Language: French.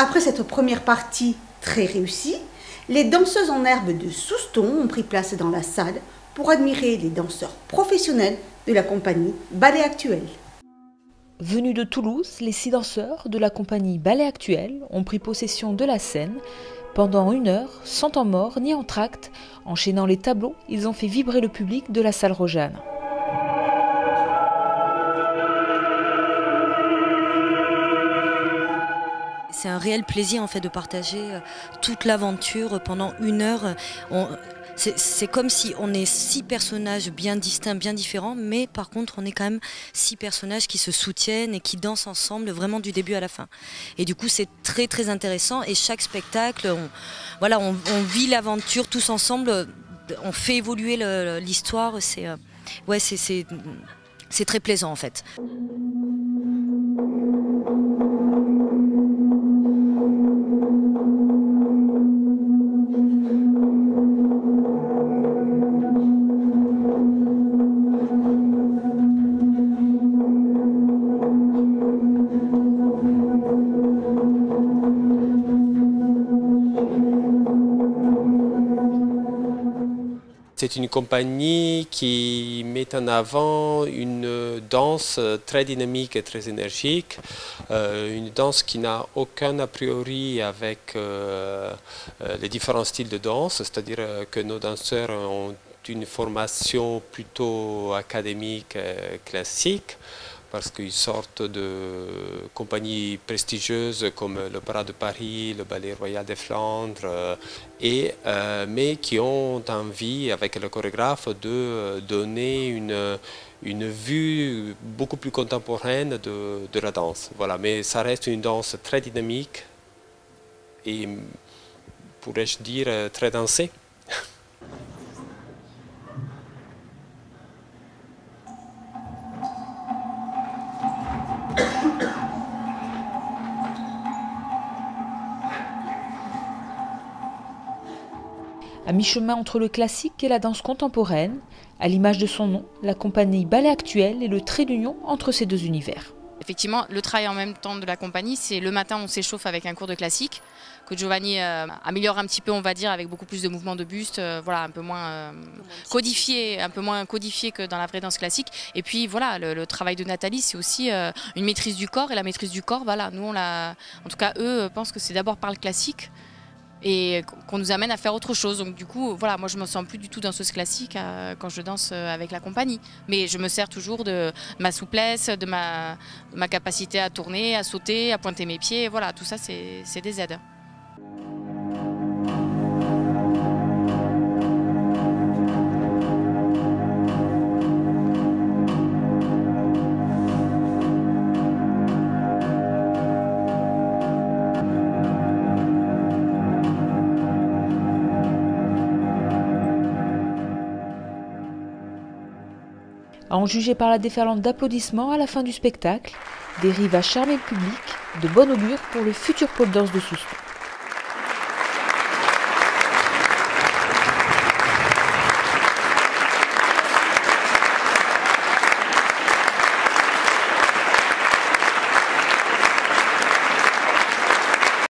Après cette première partie très réussie, les danseuses en herbe de Souston ont pris place dans la salle pour admirer les danseurs professionnels de la compagnie Ballet Actuel. Venus de Toulouse, les 6 danseurs de la compagnie Ballet Actuel ont pris possession de la scène. Pendant 1 heure, sans temps mort ni entracte, enchaînant les tableaux, ils ont fait vibrer le public de la salle Rojanne. C'est un réel plaisir en fait de partager toute l'aventure pendant 1 heure. C'est comme si on est 6 personnages bien distincts, bien différents, mais par contre on est quand même 6 personnages qui se soutiennent et qui dansent ensemble vraiment du début à la fin. Et du coup c'est très très intéressant et chaque spectacle, on vit l'aventure tous ensemble, on fait évoluer l'histoire, c'est très plaisant en fait. C'est une compagnie qui met en avant une danse très dynamique et très énergique, une danse qui n'a aucun a priori avec les différents styles de danse, c'est-à-dire que nos danseurs ont une formation plutôt académique classique, parce qu'ils sortent de compagnies prestigieuses comme l'Opéra de Paris, le Ballet Royal des Flandres, mais qui ont envie, avec le chorégraphe, de donner une vue beaucoup plus contemporaine de la danse. Voilà. Mais ça reste une danse très dynamique et, pourrais-je dire, très dansée. À mi-chemin entre le classique et la danse contemporaine, à l'image de son nom, la compagnie Ballet Actuel est le trait d'union entre ces 2 univers. Effectivement, le travail en même temps de la compagnie, c'est le matin on s'échauffe avec un cours de classique, que Giovanni améliore un petit peu, on va dire, avec beaucoup plus de mouvements de buste, voilà, un peu moins codifié que dans la vraie danse classique. Et puis voilà, le travail de Nathalie, c'est aussi une maîtrise du corps, et la maîtrise du corps, voilà, nous en tout cas eux pensent que c'est d'abord par le classique et qu'on nous amène à faire autre chose. Donc du coup, voilà, moi je me sens plus du tout danseuse classique quand je danse avec la compagnie. Mais je me sers toujours de ma souplesse, de ma capacité à tourner, à sauter, à pointer mes pieds. Voilà, tout ça c'est des aides. À en juger par la déferlante d'applaudissements à la fin du spectacle, dérive à charmer le public, de bon augure pour le futur pôle danse de Souston.